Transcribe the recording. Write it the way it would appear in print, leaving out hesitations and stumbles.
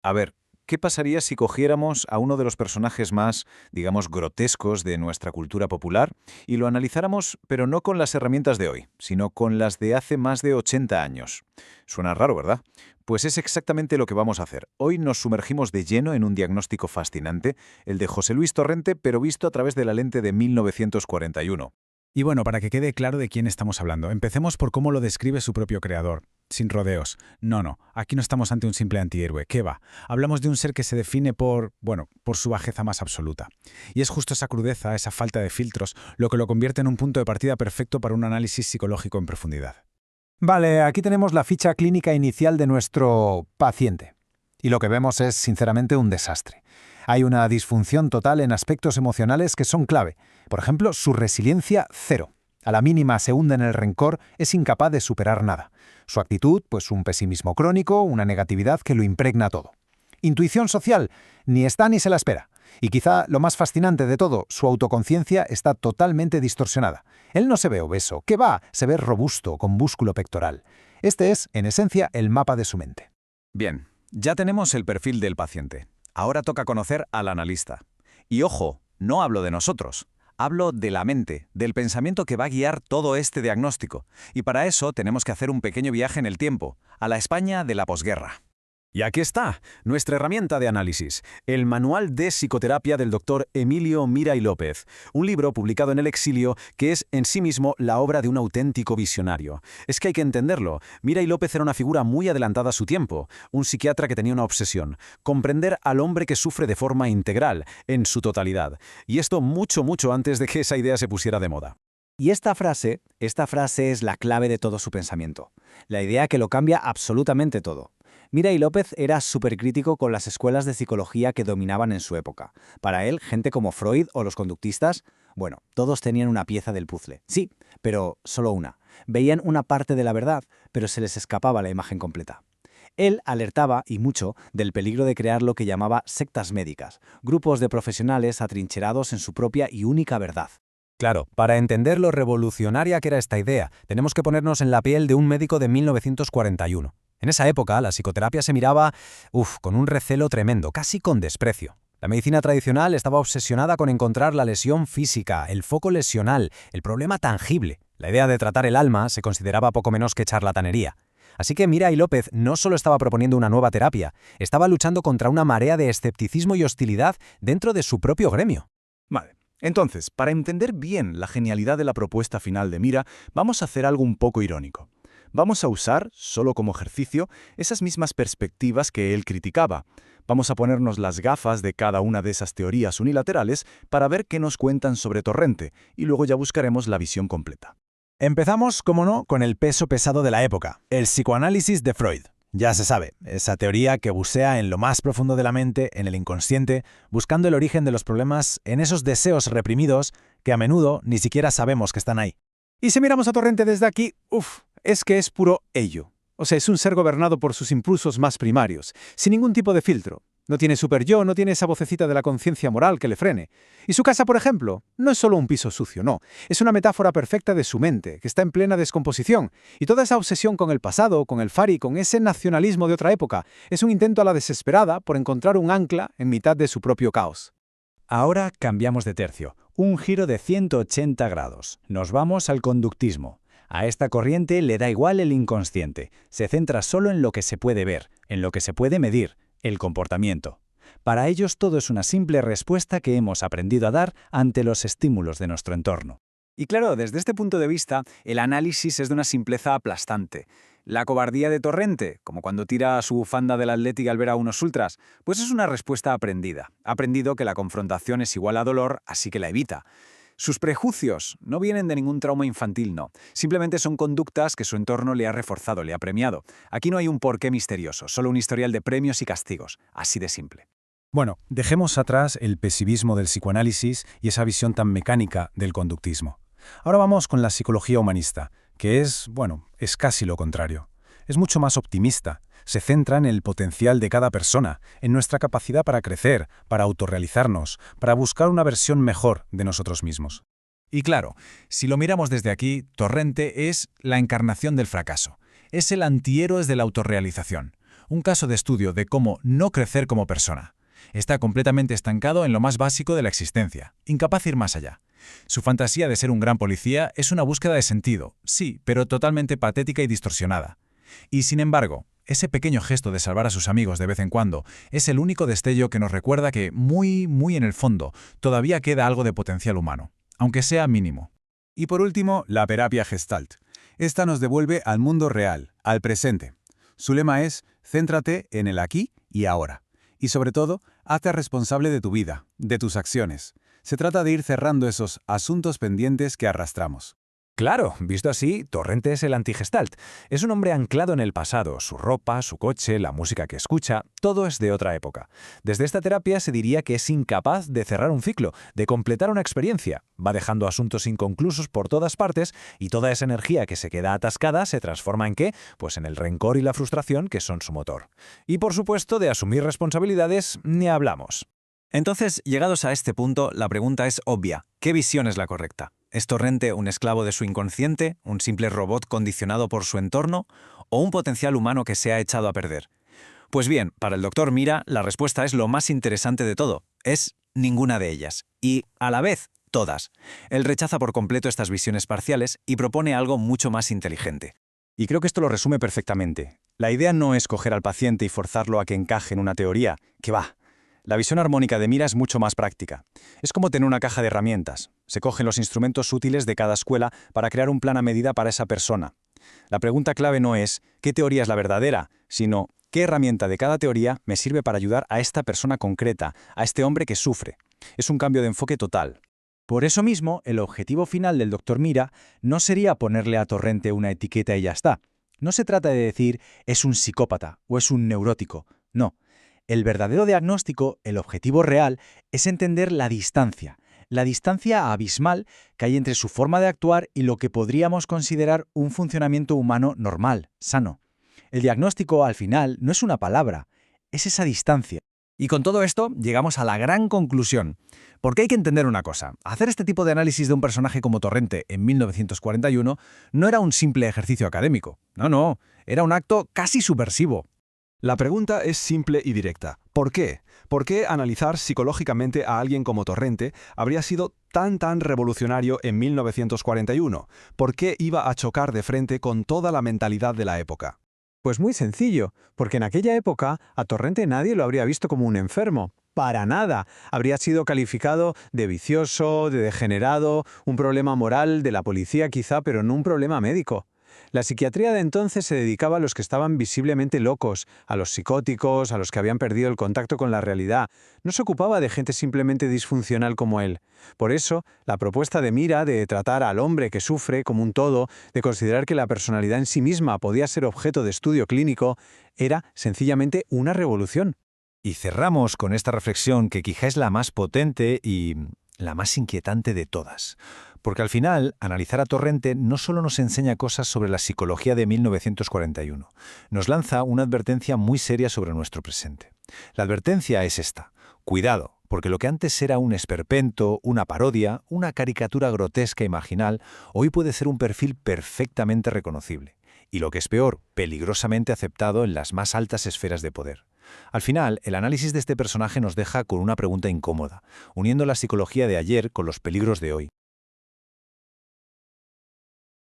A ver, ¿qué pasaría si cogiéramos a uno de los personajes más, digamos, grotescos de nuestra cultura popular y lo analizáramos, pero no con las herramientas de hoy, sino con las de hace más de 80 años? Suena raro, ¿verdad? Pues es exactamente lo que vamos a hacer. Hoy nos sumergimos de lleno en un diagnóstico fascinante, el de José Luis Torrente, pero visto a través de la lente de 1941. Y bueno, para que quede claro de quién estamos hablando, empecemos por cómo lo describe su propio creador. Sin rodeos. No, aquí no estamos ante un simple antihéroe. ¿Qué va? Hablamos de un ser que se define por su bajeza más absoluta. Y es justo esa crudeza, esa falta de filtros, lo que lo convierte en un punto de partida perfecto para un análisis psicológico en profundidad. Vale, aquí tenemos la ficha clínica inicial de nuestro paciente. Y lo que vemos es, sinceramente, un desastre. Hay una disfunción total en aspectos emocionales que son clave. Por ejemplo, su resiliencia cero. A la mínima se hunde en el rencor, es incapaz de superar nada. Su actitud, pues un pesimismo crónico, una negatividad que lo impregna todo. Intuición social, ni está ni se la espera. Y quizá lo más fascinante de todo, su autoconciencia está totalmente distorsionada. Él no se ve obeso, ¿qué va? Se ve robusto, con músculo pectoral. Este es, en esencia, el mapa de su mente. Bien, ya tenemos el perfil del paciente. Ahora toca conocer al analista. Y ojo, no hablo de nosotros. Hablo de la mente, del pensamiento que va a guiar todo este diagnóstico. Y para eso tenemos que hacer un pequeño viaje en el tiempo, a la España de la posguerra. Y aquí está, nuestra herramienta de análisis, el Manual de Psicoterapia del Dr. Emilio Mira y López, un libro publicado en el exilio que es en sí mismo la obra de un auténtico visionario. Es que hay que entenderlo, Mira y López era una figura muy adelantada a su tiempo, un psiquiatra que tenía una obsesión, comprender al hombre que sufre de forma integral, en su totalidad. Y esto mucho antes de que esa idea se pusiera de moda. Y esta frase es la clave de todo su pensamiento, la idea que lo cambia absolutamente todo. Mira y López era súper crítico con las escuelas de psicología que dominaban en su época. Para él, gente como Freud o los conductistas, bueno, todos tenían una pieza del puzzle. Sí, pero solo una. Veían una parte de la verdad, pero se les escapaba la imagen completa. Él alertaba, y mucho, del peligro de crear lo que llamaba sectas médicas, grupos de profesionales atrincherados en su propia y única verdad. Claro, para entender lo revolucionaria que era esta idea, tenemos que ponernos en la piel de un médico de 1941. En esa época, la psicoterapia se miraba, con un recelo tremendo, casi con desprecio. La medicina tradicional estaba obsesionada con encontrar la lesión física, el foco lesional, el problema tangible. La idea de tratar el alma se consideraba poco menos que charlatanería. Así que Mira y López no solo estaba proponiendo una nueva terapia, estaba luchando contra una marea de escepticismo y hostilidad dentro de su propio gremio. Vale. Entonces, para entender bien la genialidad de la propuesta final de Mira, vamos a hacer algo un poco irónico. Vamos a usar, solo como ejercicio, esas mismas perspectivas que él criticaba. Vamos a ponernos las gafas de cada una de esas teorías unilaterales para ver qué nos cuentan sobre Torrente, y luego ya buscaremos la visión completa. Empezamos, como no, con el peso pesado de la época, el psicoanálisis de Freud. Ya se sabe, esa teoría que bucea en lo más profundo de la mente, en el inconsciente, buscando el origen de los problemas en esos deseos reprimidos que a menudo ni siquiera sabemos que están ahí. Y si miramos a Torrente desde aquí, es que es puro ello. O sea, es un ser gobernado por sus impulsos más primarios, sin ningún tipo de filtro. No tiene superyo, no tiene esa vocecita de la conciencia moral que le frene. Y su casa, por ejemplo, no es solo un piso sucio, no. Es una metáfora perfecta de su mente, que está en plena descomposición. Y toda esa obsesión con el pasado, con el fari, con ese nacionalismo de otra época, es un intento a la desesperada por encontrar un ancla en mitad de su propio caos. Ahora cambiamos de tercio, un giro de 180 grados. Nos vamos al conductismo. A esta corriente le da igual el inconsciente, se centra solo en lo que se puede ver, en lo que se puede medir, el comportamiento. Para ellos todo es una simple respuesta que hemos aprendido a dar ante los estímulos de nuestro entorno. Y claro, desde este punto de vista, el análisis es de una simpleza aplastante. La cobardía de Torrente, como cuando tira su bufanda del Athletic al ver a unos ultras, pues es una respuesta aprendida. Ha aprendido que la confrontación es igual a dolor, así que la evita. Sus prejuicios no vienen de ningún trauma infantil, no. Simplemente son conductas que su entorno le ha reforzado, le ha premiado. Aquí no hay un porqué misterioso, solo un historial de premios y castigos. Así de simple. Bueno, dejemos atrás el pesimismo del psicoanálisis y esa visión tan mecánica del conductismo. Ahora vamos con la psicología humanista, que es casi lo contrario. Es mucho más optimista. Se centra en el potencial de cada persona, en nuestra capacidad para crecer, para autorrealizarnos, para buscar una versión mejor de nosotros mismos. Y claro, si lo miramos desde aquí, Torrente es la encarnación del fracaso. Es el antihéroe de la autorrealización. Un caso de estudio de cómo no crecer como persona. Está completamente estancado en lo más básico de la existencia, incapaz de ir más allá. Su fantasía de ser un gran policía es una búsqueda de sentido, sí, pero totalmente patética y distorsionada. Y sin embargo, ese pequeño gesto de salvar a sus amigos de vez en cuando es el único destello que nos recuerda que, muy en el fondo, todavía queda algo de potencial humano, aunque sea mínimo. Y por último, la terapia Gestalt. Esta nos devuelve al mundo real, al presente. Su lema es: céntrate en el aquí y ahora. Y sobre todo, hazte responsable de tu vida, de tus acciones. Se trata de ir cerrando esos asuntos pendientes que arrastramos. Claro, visto así, Torrente es el anti-Gestalt. Es un hombre anclado en el pasado. Su ropa, su coche, la música que escucha, todo es de otra época. Desde esta terapia se diría que es incapaz de cerrar un ciclo, de completar una experiencia. Va dejando asuntos inconclusos por todas partes y toda esa energía que se queda atascada se transforma ¿en qué? Pues en el rencor y la frustración que son su motor. Y por supuesto, de asumir responsabilidades ni hablamos. Entonces, llegados a este punto, la pregunta es obvia. ¿Qué visión es la correcta? ¿Es Torrente un esclavo de su inconsciente, un simple robot condicionado por su entorno, o un potencial humano que se ha echado a perder? Pues bien, para el Dr. Mira, la respuesta es lo más interesante de todo. Es ninguna de ellas. Y, a la vez, todas. Él rechaza por completo estas visiones parciales y propone algo mucho más inteligente. Y creo que esto lo resume perfectamente. La idea no es coger al paciente y forzarlo a que encaje en una teoría, que va. La visión armónica de Mira es mucho más práctica. Es como tener una caja de herramientas. Se cogen los instrumentos útiles de cada escuela para crear un plan a medida para esa persona. La pregunta clave no es ¿qué teoría es la verdadera?, sino ¿qué herramienta de cada teoría me sirve para ayudar a esta persona concreta, a este hombre que sufre? Es un cambio de enfoque total. Por eso mismo, el objetivo final del Dr. Mira no sería ponerle a Torrente una etiqueta y ya está. No se trata de decir es un psicópata o es un neurótico. No. El verdadero diagnóstico, el objetivo real, es entender la distancia abismal que hay entre su forma de actuar y lo que podríamos considerar un funcionamiento humano normal, sano. El diagnóstico, al final, no es una palabra, es esa distancia. Y con todo esto, llegamos a la gran conclusión. Porque hay que entender una cosa, hacer este tipo de análisis de un personaje como Torrente en 1941 no era un simple ejercicio académico. No, era un acto casi subversivo. La pregunta es simple y directa. ¿Por qué? ¿Por qué analizar psicológicamente a alguien como Torrente habría sido tan revolucionario en 1941? ¿Por qué iba a chocar de frente con toda la mentalidad de la época? Pues muy sencillo, porque en aquella época a Torrente nadie lo habría visto como un enfermo. Para nada. Habría sido calificado de vicioso, de degenerado, un problema moral de la policía quizá, pero no un problema médico. La psiquiatría de entonces se dedicaba a los que estaban visiblemente locos, a los psicóticos, a los que habían perdido el contacto con la realidad. No se ocupaba de gente simplemente disfuncional como él. Por eso, la propuesta de Mira de tratar al hombre que sufre como un todo, de considerar que la personalidad en sí misma podía ser objeto de estudio clínico, era sencillamente una revolución. Y cerramos con esta reflexión que quizá es la más potente y la más inquietante de todas. Porque al final, analizar a Torrente no solo nos enseña cosas sobre la psicología de 1941, nos lanza una advertencia muy seria sobre nuestro presente. La advertencia es esta: cuidado, porque lo que antes era un esperpento, una parodia, una caricatura grotesca y marginal, hoy puede ser un perfil perfectamente reconocible. Y lo que es peor, peligrosamente aceptado en las más altas esferas de poder. Al final, el análisis de este personaje nos deja con una pregunta incómoda, uniendo la psicología de ayer con los peligros de hoy.